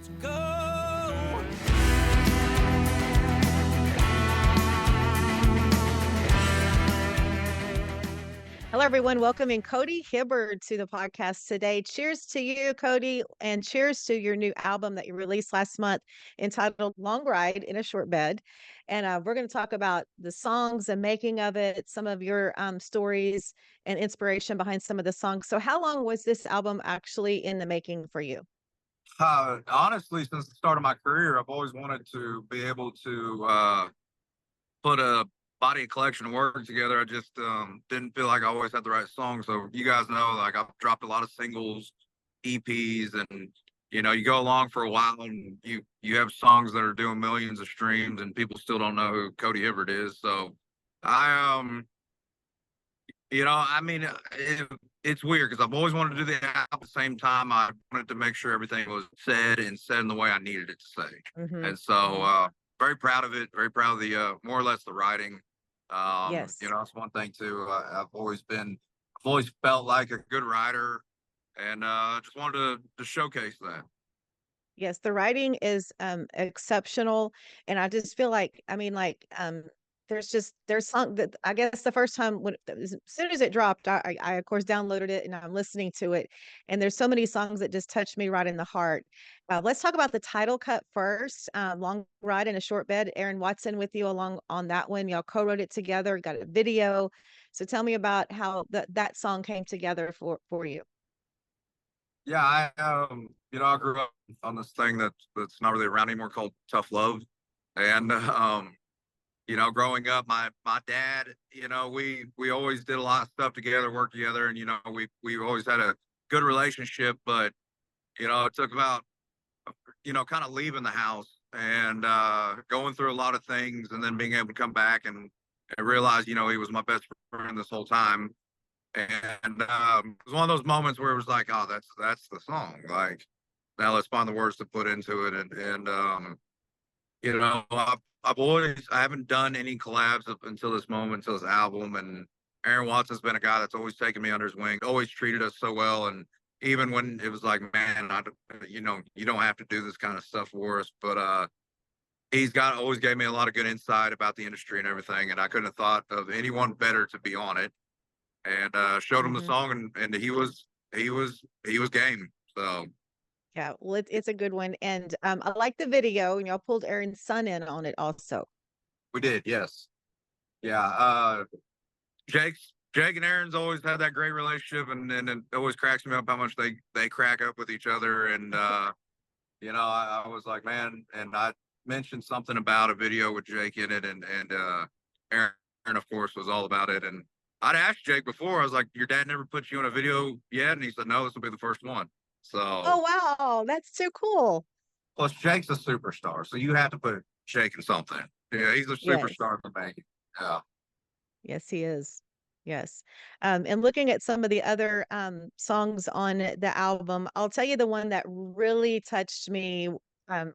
Go. Hello, everyone. Welcoming Cody Hibbard to the podcast today. Cheers to you, Cody, and cheers to your new album that you released last month entitled Long Ride in a Short Bed. And we're going to talk about the songs and making of it, some of your stories and inspiration behind some of the songs. So, how long was this album actually in the making for you? Honestly, since the start of my career, I've always wanted to be able to put a body of collection of work together. I just didn't feel like I always had the right song. So you guys know, like I've dropped a lot of singles, EPs, and you go along for a while, and you have songs that are doing millions of streams, and people still don't know who Cody Hibbard is. So I I mean, it's weird because I've always wanted to do the album. At the same time, I wanted to make sure everything was said and said in the way I needed it to say. Mm-hmm. And so, very proud of it. Very proud of the more or less the writing. Yes. That's one thing too. I've always felt like a good writer, and just wanted to showcase that. Yes, the writing is exceptional, and I just feel like there's some that I guess the first time as soon as it dropped, I of course downloaded it and I'm listening to it, and there's so many songs that just touch me right in the heart. Let's talk about the title cut first. Long Ride in a Short Bed. Aaron Watson with you along on that one. Y'all co-wrote it together, got a video. So tell me about how that song came together for you. Yeah, I grew up on this thing that's not really around anymore called tough love, and growing up, my dad, we always did a lot of stuff together, worked together, and we always had a good relationship. But it took about kind of leaving the house and going through a lot of things, and then being able to come back and realize he was my best friend this whole time. And it was one of those moments where it was like, oh, that's the song. Like, now let's find the words to put into it, and I haven't done any collabs up until this moment, until this album. And Aaron Watson's been a guy that's always taken me under his wing, always treated us so well. And even when it was like, man, you don't have to do this kind of stuff for us, but he's got always gave me a lot of good insight about the industry and everything. And I couldn't have thought of anyone better to be on it. And showed him the Mhm. song, and he was game. So Yeah, well, it's a good one, and I like the video, and y'all pulled Aaron's son in on it also. we did, yes, yeah. Jake and Aaron's always had that great relationship, and it always cracks me up how much they crack up with each other. And I was like, man, and I mentioned something about a video with Jake in it, and Aaron, of course, was all about it. And I'd asked Jake before. I was like, your dad never put you in a video yet, and he said, no, this will be the first one. So Oh, wow, that's too cool. plus Jake's a superstar, so you have to put Jake in something. Yeah, he's a Yes. superstar in the making. Yeah. Yes, he is. Yes. And looking at some of the other songs on the album, I'll tell you the one that really touched me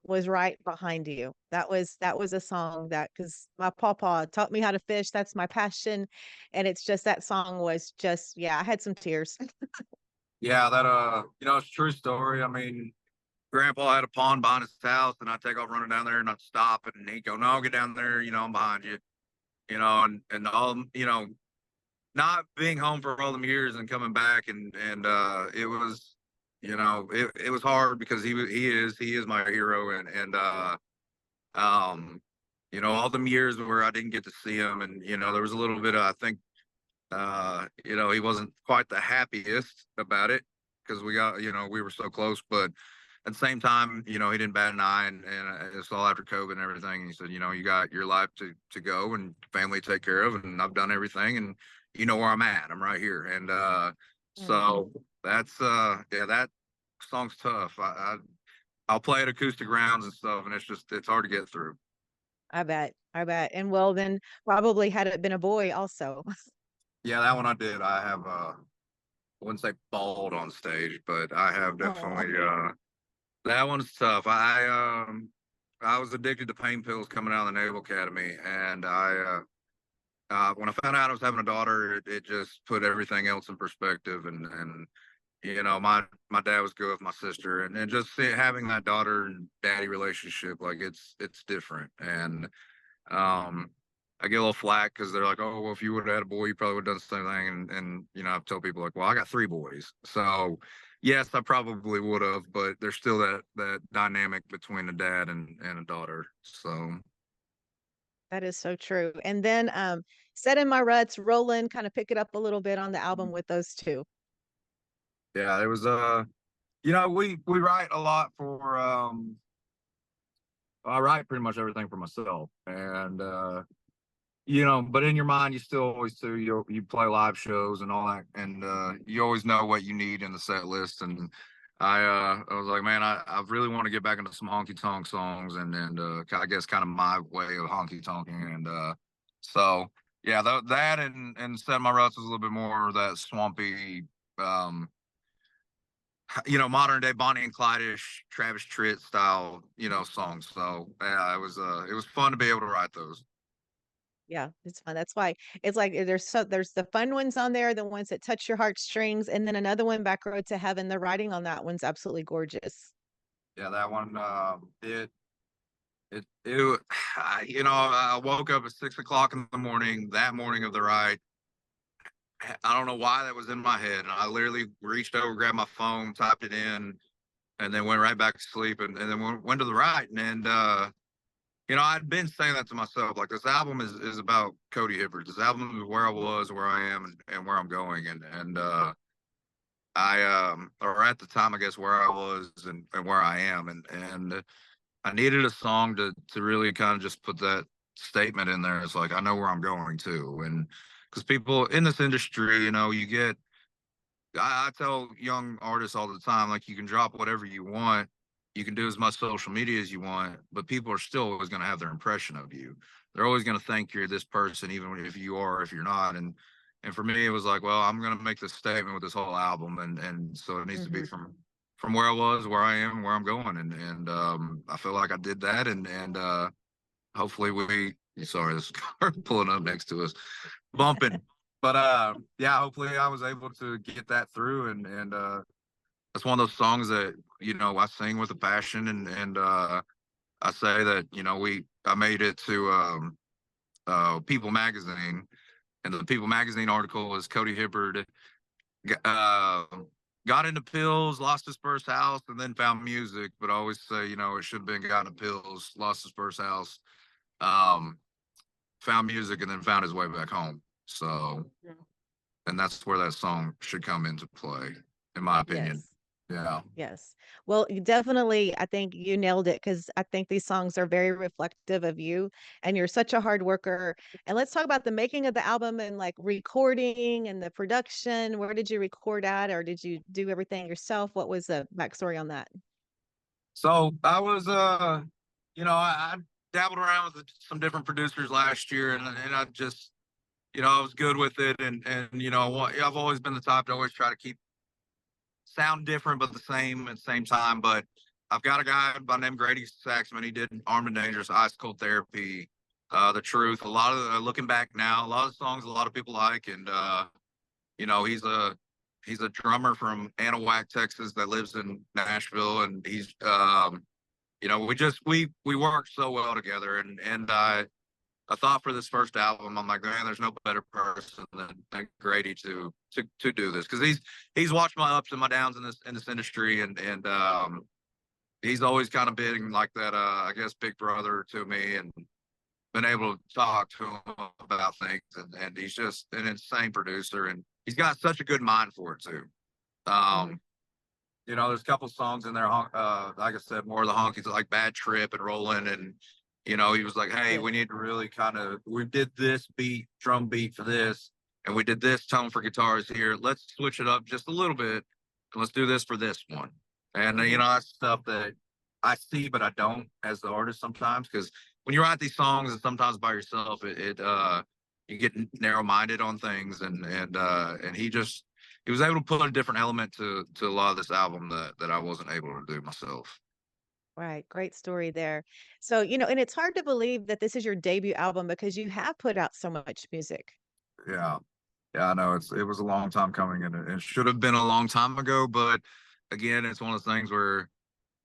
was Right Behind You. That was a song that because my papa taught me how to fish. That's my passion. And it's just that song was just, yeah, I had some tears. Yeah, that it's a true story. I mean, Grandpa had a pond behind his house, and I'd take off running down there, and I'd stop, and he'd go, "No, get down there. I'm behind you." And all not being home for all them years and coming back, and it was, it was hard because he is my hero, and all them years where I didn't get to see him, and there was a little bit of, I think, he wasn't quite the happiest about it because we were so close, but at the same time, he didn't bat an eye, and it's all after COVID and everything. He said, you got your life to go and family to take care of, and I've done everything, and you know where I'm at. I'm right here, and Mm, so that's yeah, that song's tough. I'll play at acoustic rounds and stuff, and it's hard to get through. I bet. I bet. And well, then probably had it been a boy also. Yeah, that one I did. I have I wouldn't say bald on stage, but I have Oh. definitely that one's tough. I was addicted to pain pills coming out of the Naval Academy, and when I found out I was having a daughter, it just put everything else in perspective, and my dad was good with my sister, and just having that daughter and daddy relationship, like it's different. And um, I get a little flack because they're like, "Oh, well, if you would have had a boy, you probably would have done the same thing." And I've told people like, "Well, I got three boys, so yes, I probably would have, but there's still that dynamic between a dad and a daughter." So That is so true. And then Set in My Ruts, Roland, kind of pick it up a little bit on the album with those two. yeah, it was we write a lot for I write pretty much everything for myself, and but in your mind, you still always do. You play live shows and all that, and you always know what you need in the set list. And I was like, man, I really want to get back into some honky tonk songs, and I guess kind of my way of honky tonking. And so yeah, that and Set My Ruts was a little bit more of that swampy, um, modern day Bonnie and Clyde-ish, Travis Tritt style, songs. So yeah, it was fun to be able to write those. Yeah, it's fun. That's why it's like there's the fun ones on there, the ones that touch your heartstrings, and then another one, Back Road to Heaven. The writing on that one's absolutely gorgeous. Yeah, that one. It I woke up at 6 o'clock in the morning that morning of the ride. I don't know why that was in my head, and I literally reached over, grabbed my phone, typed it in, and then went right back to sleep, and then went to the ride. And I'd been saying that to myself, like this album is about Cody Hibbard. This album is where I was, where I am, and where I'm going, and or at the time, I guess, where I was and where I am, and I needed a song to really kind of just put that statement in there. It's like I know where I'm going to, and because people in this industry, you get. I tell young artists all the time, like you can drop whatever you want, you can do as much social media as you want, but people are still always going to have their impression of you. They're always going to think you're this person, even if you are, if you're not. And for me, it was like, well, I'm going to make this statement with this whole album, and so it needs to be Hmm. from where I was, where I am, where I'm going, and I feel like I did that, and hopefully we. Sorry, this car pulling up next to us, bumping. But yeah, hopefully I was able to get that through, and that's one of those songs that I sing with a passion, and I say that I made it to People Magazine, and the People Magazine article was Cody Hibbard uh, got into pills, lost his first house, and then found music. But I always say, it should have been got into pills, lost his first house, um, found music, and then found his way back home. So, and that's where that song should come into play, in my opinion. Yes. Yeah. Yes. Well, you definitely, I think you nailed it because I think these songs are very reflective of you and you're such a hard worker. And let's talk about the making of the album and like recording and the production. Where did you record at, or did you do everything yourself? What was the backstory on that? So I was, I dabbled around with some different producers last year, and I just, I was good with it, and I've always been the type to always try to keep sound different but the same at the same time. But I've got a guy by the name Grady Saxman. He did Armed and Dangerous, Ice Cold Therapy, The Truth. A lot of looking back now, a lot of songs a lot of people like, and he's a drummer from Anahuac, Texas, that lives in Nashville, and he's we work so well together, and I thought for this first album, I'm like, man, there's no better person than Grady to do this, because he's watched my ups and my downs in this industry, and he's always kind of been like that, I guess, big brother to me, and been able to talk to him about things, and he's just an insane producer, and he's got such a good mind for it too. Hmm. Um, there's a couple songs in there, like I said, more of the honkies, like Bad Trip and Rolling, and he was like, hey, Yes. we need to really we did this drum beat for this, and we did this tone for guitars here. Let's switch it up just a little bit, and let's do this for this one. And Hmm. that's stuff that I see, but I don't as the artist sometimes, because when you write these songs and sometimes by yourself, you get narrow minded on things, and he was able to put a different element to a lot of this album that I wasn't able to do myself. Right. Great story there. So, and it's hard to believe that this is your debut album because you have put out so much music. Yeah. Yeah, I know it was a long time coming, and it should have been a long time ago. But again, it's one of those things where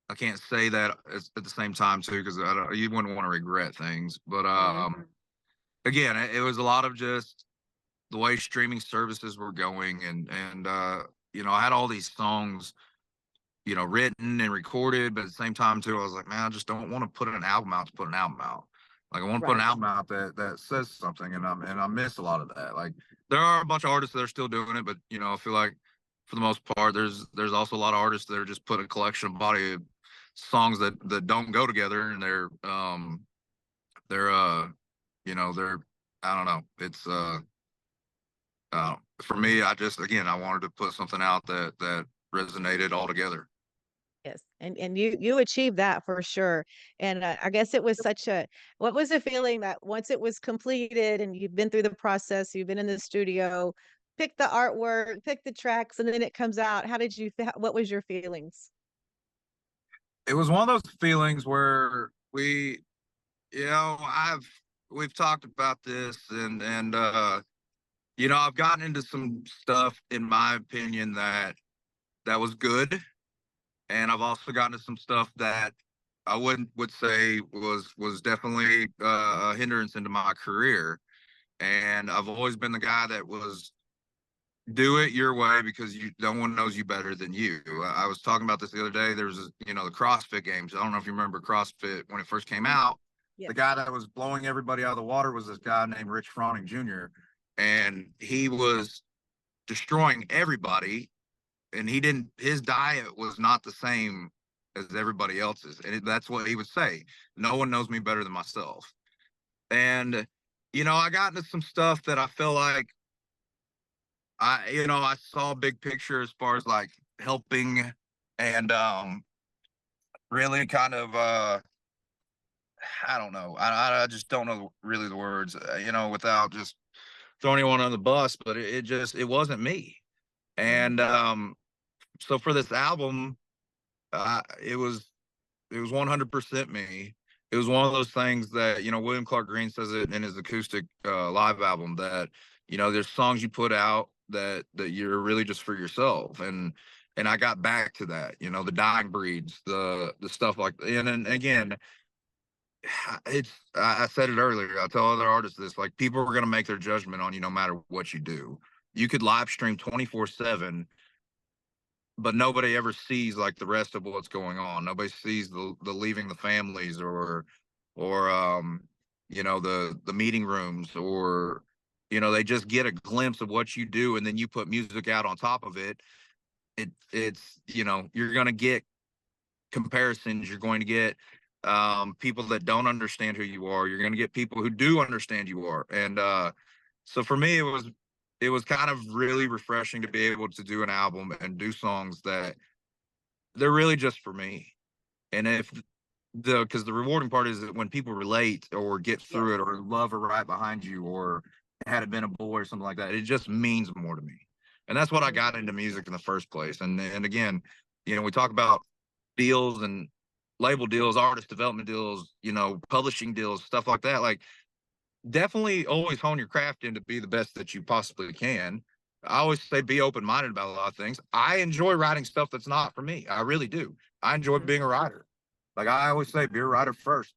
I can't say that at the same time too, because you wouldn't want to regret things. But Mhm. again, it was a lot of just the way streaming services were going, and I had all these songs, written and recorded, but at the same time too, I was like, man, I just don't want to put an album out to put an album out. Like I want to put an Right. album out that says something, and I miss a lot of that. Like there are a bunch of artists that are still doing it, but I feel like for the most part, there's also a lot of artists that are just put a collection of body of songs that don't go together, and they're they're I don't know. It's for me, I wanted to put something out that resonated all together. Yes, and you achieved that for sure, and, I guess it was such a what was the feeling that once it was completed and you've been through the process, you've been in the studio, picked the artwork, picked the tracks, and then it comes out, how did you fe what was your feelings? It was one of those feelings where we've talked about this, and I've gotten into some stuff in my opinion that was good, and I've also gotten into some stuff that I would say was definitely a hindrance into my career. And I've always been the guy that was do it your way because no one knows you better than you. I was talking about this the other day. There was the CrossFit games. I don't know if you remember CrossFit when it first came Mhm. out. The Yes. guy that was blowing everybody out of the water was this guy named Rich Froning Jr. And he was destroying everybody. And his diet was not the same as everybody else's. And that's what he would say. No one knows me better than myself. And, I got into some stuff that I feel like I saw a big picture as far as like helping and really kind of I don't know. I just don't know really the words, without just throwing anyone on the bus, but it wasn't me. Mhm. And so for this album, it was 100% me. It was one of those things that William Clark Green says it in his acoustic live album that there's songs you put out that you're really just for yourself, and I got back to that, the dying breeds, the stuff like, and again, I said it earlier. I tell other artists this, like people are gonna make their judgment on you no matter what you do. You could live stream 24/7, but nobody ever sees like the rest of what's going on. Nobody sees the leaving the families or the meeting rooms, or they just get a glimpse of what you do, and then you put music out on top of it. It's you're going to get comparisons, you're going to get people that don't understand who you are, you're going to get people who do understand you are. And so for me it was kind of really refreshing to be able to do an album and do songs that they're really just for me. And if because the rewarding part is that when people relate or get through it Yes. or love are right behind you, or had it been a boy or something like that, it just means more to me. And that's what I Mhm. got into music in the first place. And again, we talk about deals and label deals, artist development deals, publishing deals, stuff like that. Like definitely always hone your craft in to be the best that you possibly can. I always say be open minded about a lot of things. I enjoy writing stuff that's not for me. I really do. I enjoy Mhm. being a writer. Like I always say, be a writer first.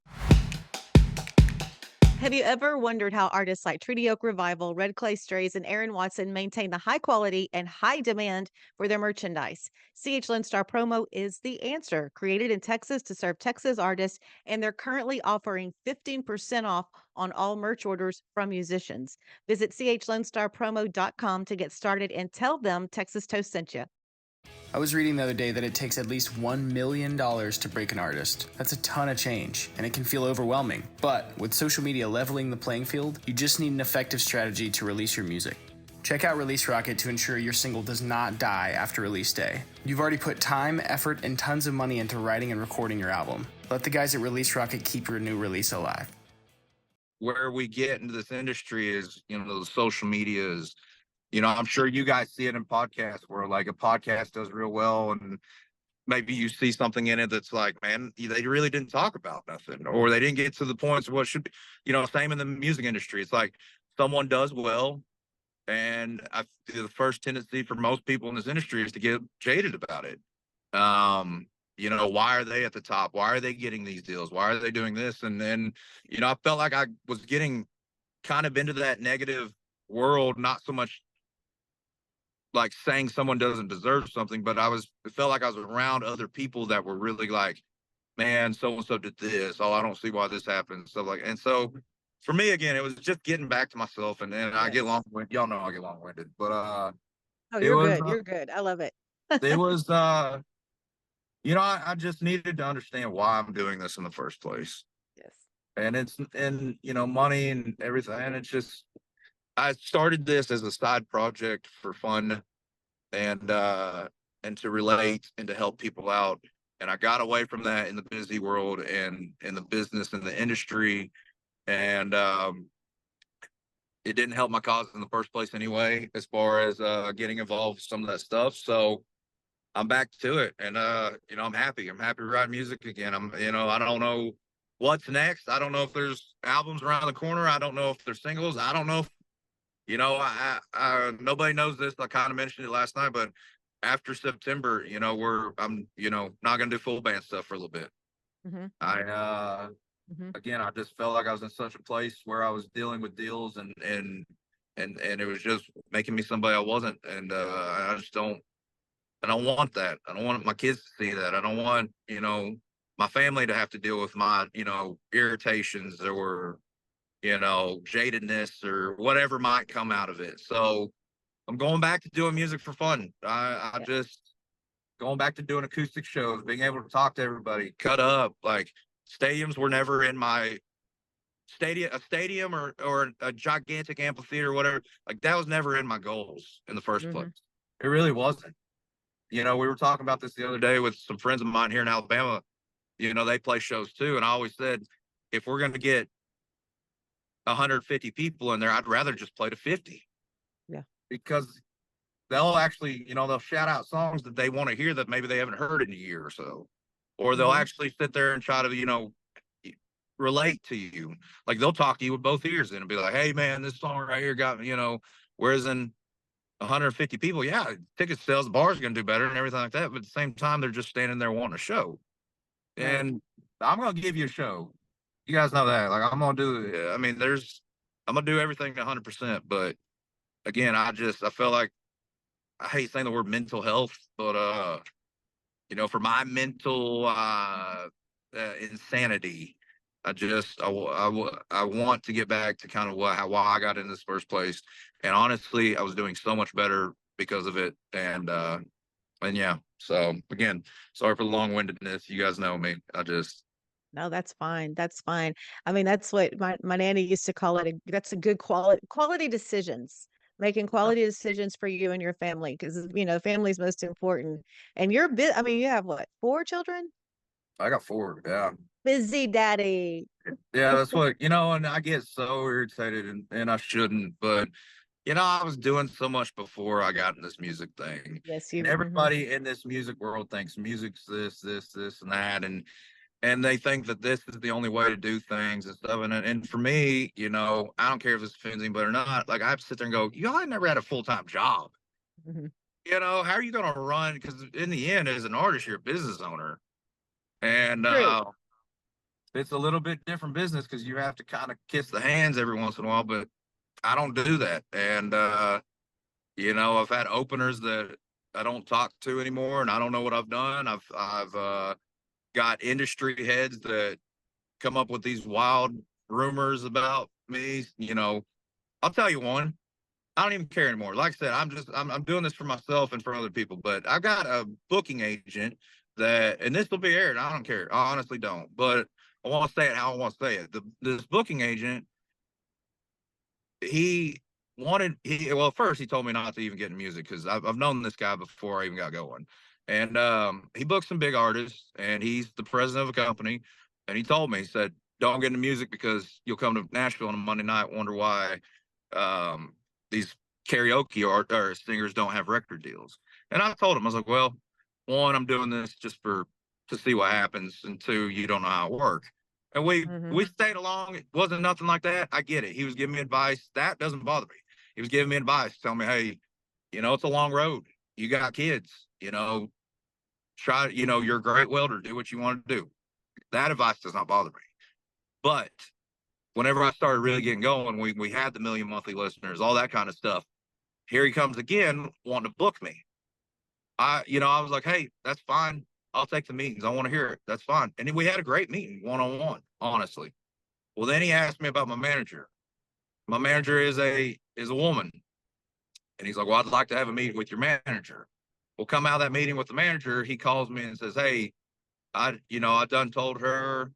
Have you ever wondered how artists like Treaty Oak Revival, Red Clay Strays, and Aaron Watson maintain the high quality and high demand for their merchandise? CH Lone Star Promo is the answer. Created in Texas to serve Texas artists, and they're currently offering 15% off on all merch orders from musicians. Visit chlonestarpromo.com to get started and tell them Texas Toast sent you. I was reading the other day that it takes at least $1 million to break an artist. That's a ton of change, and it can feel overwhelming. But with social media leveling the playing field, you just need an effective strategy to release your music. Check out Release Rocket to ensure your single does not die after release day. You've already put time, effort, and tons of money into writing and recording your album. Let the guys at Release Rocket keep your new release alive. Where we get into this industry is, the social media is, I'm sure you guys see it in podcasts where like a podcast does real well, and maybe you see something in it that's like, man, they really didn't talk about nothing, or they didn't get to the points of what should be, same in the music industry. It's like someone does well, And the first tendency for most people in this industry is to get jaded about it. Why are they at the top? Why are they getting these deals? Why are they doing this? And then, I felt like I was getting kind of into that negative world, not so much like saying someone doesn't deserve something, but it felt like I was around other people that were really like, man, so and so did this. Oh, I don't see why this happened. Stuff like, and so for me, again, it was just getting back to myself. And then I get Yes. long-winded. Y'all know I get long-winded, but Oh, it you're was, good. You're good. I love it. it was, I just needed to understand why I'm doing this in the first place. Yes. And money and everything. And it's just, I started this as a side project for fun and to relate and to help people out. And I got away from that in the busy world and in the business and the industry. And it didn't help my cause in the first place anyway, as far as getting involved with some of that stuff. So I'm back to it. And I'm happy. I'm happy writing music again. I don't know what's next. I don't know if there's albums around the corner. I don't know if there's singles. I don't know if nobody knows this. I kind of mentioned it last night, but after September, I'm not gonna do full band stuff for a little bit. Mm-hmm. Mm-hmm. Again, I just felt like I was in such a place where I was dealing with deals and it was just making me somebody I wasn't. And I don't want that. I don't want my kids to see that. I don't want, my family to have to deal with my, irritations or jadedness or whatever might come out of it. So I'm going back to doing music for fun. I Yeah. just going back to doing acoustic shows, being able to talk to everybody, cut up. Like stadiums were never in my a stadium or a gigantic amphitheater or whatever. Like that was never in my goals in the first Mm-hmm. place. It really wasn't. We were talking about this the other day with some friends of mine here in Alabama. They play shows too. And I always said, if we're going to get 150 people in there, I'd rather just play to 50. Yeah. Because they'll actually, they'll shout out songs that they want to hear that maybe they haven't heard in a year or so. Or they'll Mm-hmm. actually sit there and try to, relate to you. Like they'll talk to you with both ears in and be like, hey man, this song right here got me, whereas in 150 people, yeah, ticket sales, the bar's gonna do better and everything like that. But at the same time, they're just standing there wanting a show. Right. And I'm gonna give you a show. You guys know that. Like I'm gonna do. I mean, I'm gonna do everything 100%. But again, I felt like I hate saying the word mental health, but for my mental insanity, I want to get back to kind of why I got in this first place. And honestly, I was doing so much better because of it. And yeah. So again, sorry for the long-windedness. You guys know me. No, that's fine. That's fine. I mean, that's what my nanny used to call it. That's a good quality decisions, making quality decisions for you and your family, because family's most important. And you're bit. I mean, you have what, 4 children? I got 4. Yeah. Busy daddy. Yeah, that's what, and I get so irritated and I shouldn't, but I was doing so much before I got in this music thing. Yes, And you. Mhm. everybody in this music world thinks music's this, and that, and they think that this is the only way to do things and stuff. And for me, I don't care if this offends anybody or not. Like I have to sit there and go, y'all never had a full-time job. Mhm. How are you going to run? Because in the end, as an artist, you're a business owner, and True. it's a little bit different business because you have to kind of kiss the hands every once in a while. But I don't do that, and I've had openers that I don't talk to anymore, and I don't know what I've done. I've got industry heads that come up with these wild rumors about me. I'll tell you one. I don't even care anymore. Like I said, I'm doing this for myself and for other people. But I've got a booking agent and this will be aired. I don't care. I honestly don't. But I want to say it how I want to say it. This booking agent, well, first he told me not to even get in music because I've known this guy before I even got going. And he booked some big artists and he's the president of a company. And he told me, he said, don't get into music because you'll come to Nashville on a Monday night, wonder why these karaoke or singers don't have record deals. And I told him, I was like, well, one, I'm doing this just to see what happens. And 2, you don't know how it works. And we Mhm. stayed along. It wasn't nothing like that. I get it. He was giving me advice. That doesn't bother me. he was giving me advice, telling me, hey, it's a long road. You got kids, try, you're a great welder, do what you want to do. That advice does not bother me. But whenever I started really getting going, we had the 1 million monthly listeners, all that kind of stuff. Here he comes again, wanting to book me. I was like, hey, that's fine. I'll take the meetings. I want to hear it. That's fine. And then we had a great meeting, one-on-one, honestly. Well, then he asked me about my manager. My manager is a woman. And he's like, well, I'd like to have a meeting with your manager. Well, come out of that meeting with the manager, he calls me and says, hey, I done told her,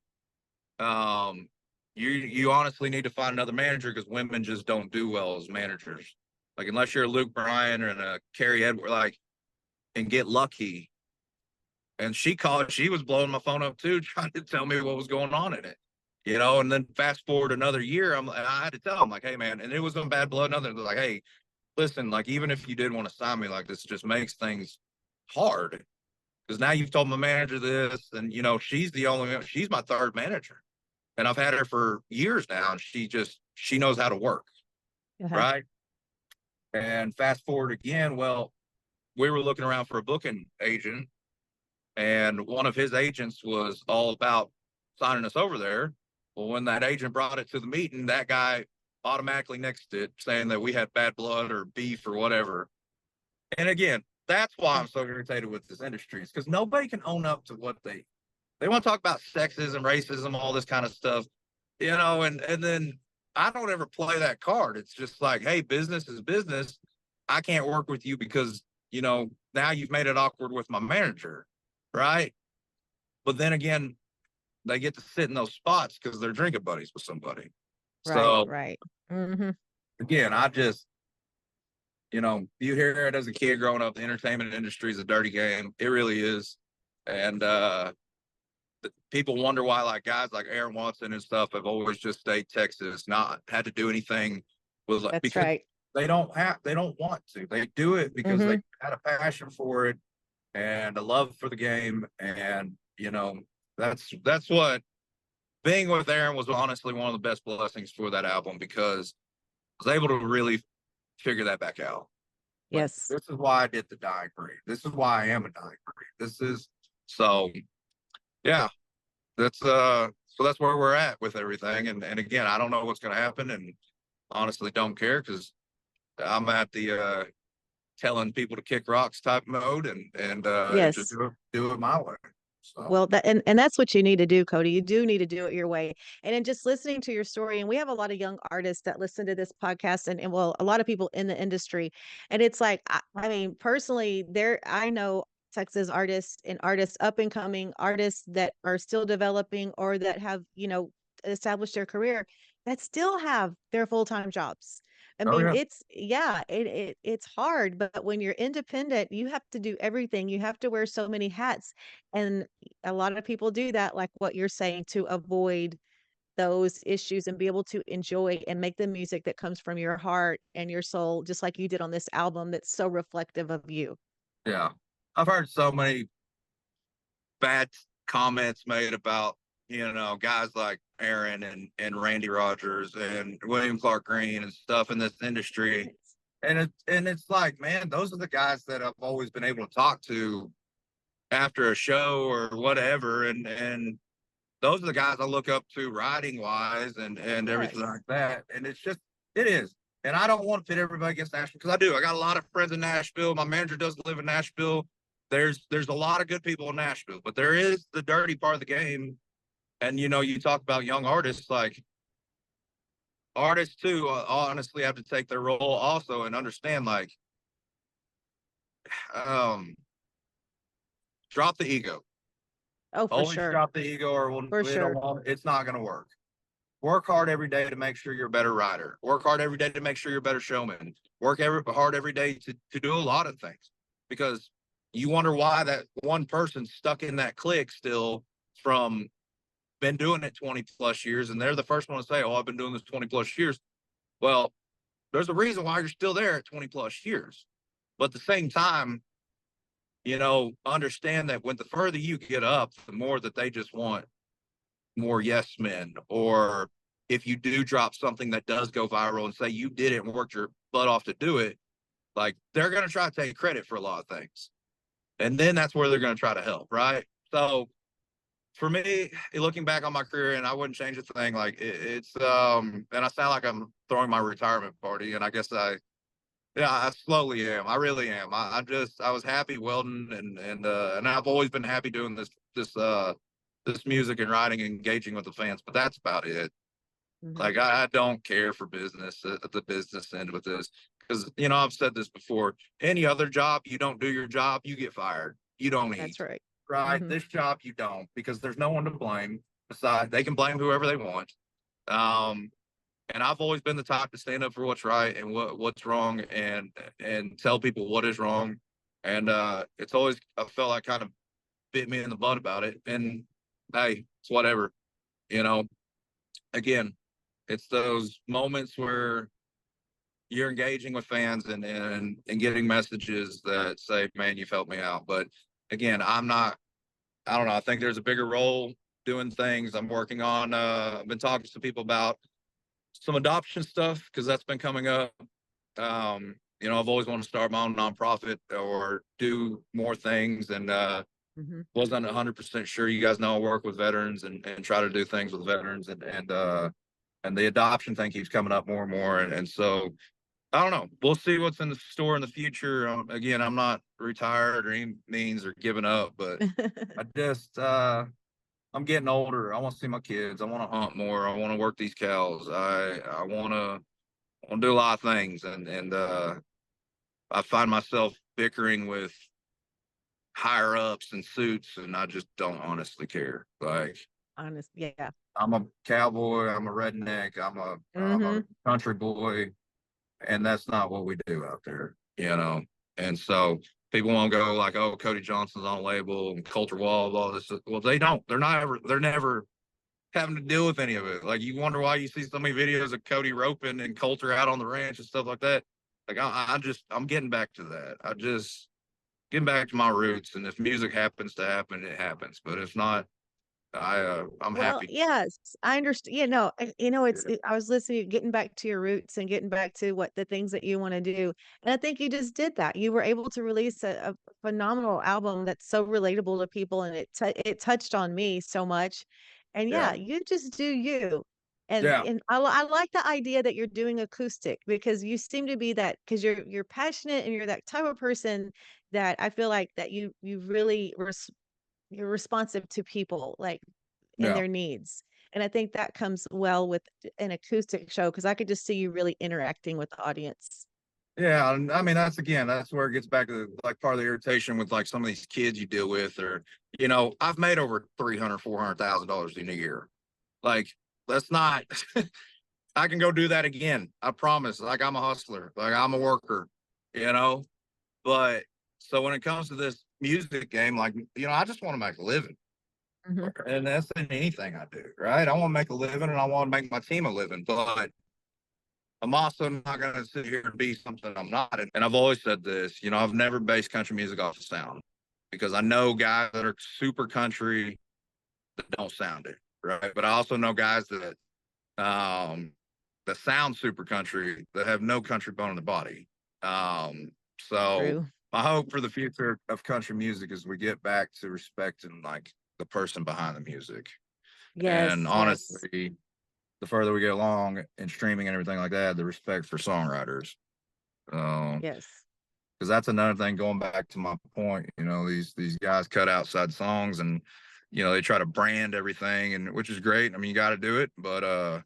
you honestly need to find another manager because women just don't do well as managers. Like, unless you're a Luke Bryan or a Carrie Edward, like, and get lucky. And she was blowing my phone up too, trying to tell me what was going on in it, and then fast forward another year, I had to tell him, like, hey man, and it was some bad blood, nothing. Like, hey, listen, like, even if you did want to sign me, like, this just makes things hard. Because now you've told my manager this, and she's my third manager. And I've had her for years now, and she knows how to work. Uh-huh. Right. And fast forward again, well, we were looking around for a booking agent, and one of his agents was all about signing us over there. Well, when that agent brought it to the meeting, that guy automatically nixed it, saying that we had bad blood or beef or whatever. And again, that's why I'm so irritated with this industry, is because nobody can own up to what they want to talk about sexism, racism, all this kind of stuff, and then I don't ever play that card. It's just like, hey, business is business. I can't work with you because, now you've made it awkward with my manager. Right. But then again, they get to sit in those spots because they're drinking buddies with somebody. Right. Mm-hmm. Again, I just, you hear it as a kid growing up, the entertainment industry is a dirty game. It really is. And people wonder why, like, guys like Aaron Watson and stuff have always just stayed Texas, not had to do anything with, like, That's because right. they don't want to. They do it because they had a passion for it and a love for the game. And, that's what being with Aaron was honestly one of the best blessings for that album, because I was able to really figure that back out. Yes. This is why I did the dying breed. This is why I am a dying breed. So yeah, so that's where we're at with everything. And again, I don't know what's going to happen, and honestly don't care, because I'm at the telling people to kick rocks type mode, and Yes. just do it my way. So. Well, and that's what you need to do, Cody. You do need to do it your way. And in just listening to your story, and we have a lot of young artists that listen to this podcast, and well, a lot of people in the industry. And it's like, I mean, personally, I know Texas artists and artists, up and coming artists that are still developing or that have, established their career, that still have their full-time jobs. I mean, it's hard, but when you're independent, you have to do everything. You have to wear so many hats. And a lot of people do that, like what you're saying, to avoid those issues and be able to enjoy and make the music that comes from your heart and your soul, just like you did on this album that's so reflective of you. Yeah. I've heard so many bad comments made about, guys like Aaron and Randy Rogers and William Clark Green and stuff in this industry. And it's like, man, those are the guys that I've always been able to talk to after a show or whatever. And those are the guys I look up to writing wise and everything like that. And it is. And I don't want to pit everybody against Nashville, because I do. I got a lot of friends in Nashville. My manager doesn't live in Nashville. There's a lot of good people in Nashville, but there is the dirty part of the game. And, you talk about young artists, like, artists too, honestly have to take their role also and understand, like, drop the ego. Oh, for Always sure. drop the ego, or it's not going to work. Work hard every day to make sure you're a better writer. Work hard every day to make sure you're a better showman. Work hard every day to do a lot of things, because you wonder why that one person's stuck in that clique still, from been doing it 20 plus years, and they're the first one to say, oh, I've been doing this 20 plus years. Well, there's a reason why you're still there at 20 plus years. But at the same time, understand that when the further you get up, the more that they just want more yes men, or if you do drop something that does go viral and say you did it and worked your butt off to do it, like they're going to try to take credit for a lot of things. And then that's where they're going to try to help. Right. So for me, looking back on my career, and I wouldn't change a thing. Like and I sound like I'm throwing my retirement party, and I guess yeah, I slowly am. I really am. I was happy welding, and I've always been happy doing this music and writing, and engaging with the fans. But that's about it. Mhm. Like I don't care for business at the business end with this, because I've said this before. Any other job, you don't do your job, you get fired. You don't That's eat. right. Right? Mhm. This job, you don't, because there's no one to blame. Besides, they can blame whoever they want. Um, and I've always been the type to stand up for what's right and what's wrong, and tell people what is wrong. And it's always, I felt like, kind of bit me in the butt about it. And hey, it's whatever. You know, again, it's those moments where you're engaging with fans and getting messages that say, "Man, you've helped me out." But again, I don't know. I think there's a bigger role doing things. I'm working on. I've been talking to people about some adoption stuff, because that's been coming up. I've always wanted to start my own nonprofit or do more things, and Mhm. wasn't 100% sure. You guys know I work with veterans, and try to do things with veterans, and the adoption thing keeps coming up more and more, and so I don't know. We'll see what's in the store in the future. Again, I'm not retired or any means or giving up, but I just I'm getting older. I want to see my kids. I want to hunt more. I want to work these cows. I want to do a lot of things, and I find myself bickering with higher ups and suits, and I just don't honestly care. Like, Honest. Yeah. I'm a cowboy. I'm a redneck. I'm a Mhm. country boy, and that's not what we do out there. And so people won't go like, "Oh, Cody Johnson's on label and Coulter Wall, all this." Well, they don't. They're never having to deal with any of it. Like, you wonder why you see so many videos of Cody roping and Coulter out on the ranch and stuff like that. Like, I'm getting back to that. I just getting back to my roots, and if music happens to happen, it happens. But if not, I'm Well, happy. yes, I understand. It's, Yeah. I was listening, getting back to your roots and getting back to what the things that you want to do. And I think you just did that. You were able to release a phenomenal album that's so relatable to people, and it touched on me so much. And Yeah. yeah, you just do you. And Yeah. and I like the idea that you're doing acoustic, because you seem to be that, because you're passionate and you're that type of person that I feel like that you really you're responsive to people, like, and Yeah. their needs. And I think that comes well with an acoustic show, because I could just see you really interacting with the audience. Yeah, and I mean that's where it gets back to, like, part of the irritation with, like, some of these kids you deal with, or I've made over 300, $400,000 in a year. Like, that's not. I can go do that again. I promise. Like, I'm a hustler. Like, I'm a worker. You know. But so when it comes to this music game, like, I just want to make a living, Mhm. and that's in anything I do, right? I want to make a living, and I want to make my team a living, but I'm also not going to sit here and be something I'm not. And I've always said this, I've never based country music off of sound, because I know guys that are super country that don't sound it, right? But I also know guys um, that sound super country that have no country bone in the body. So True. my hope for the future of country music is we get back to respecting, like, the person behind the music. And Yes, yes, honestly, the further we get along in streaming and everything like that, the respect for songwriters. Because yes. that's another thing. Going back to my point, these guys cut outside songs, and they try to brand everything, and which is great. I mean, you got to do it, but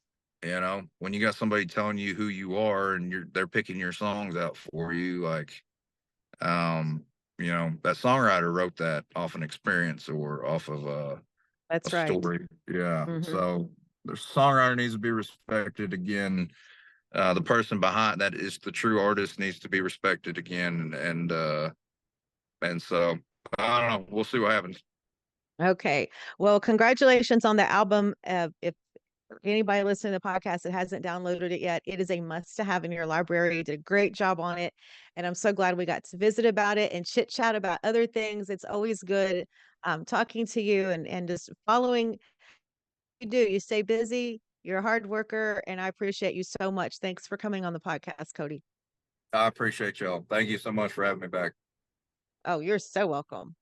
when you got somebody telling you who you are, and they're picking your songs out for you, like, um, that songwriter wrote that off an experience or off of a That's right. story. Yeah. Mhm. So the songwriter needs to be respected again. The person behind that is the true artist needs to be respected again. And so I don't know. We'll see what happens. Okay. Well, congratulations on the album. If anybody listening to the podcast that hasn't downloaded it yet, it is a must to have in your library. You did a great job on it. And I'm so glad we got to visit about it and chit chat about other things. It's always good talking to you and just following you do. You stay busy You're a hard worker, and I appreciate you so much. Thanks for coming on the podcast, Cody. I appreciate y'all. Thank you so much for having me back. Oh, you're so welcome.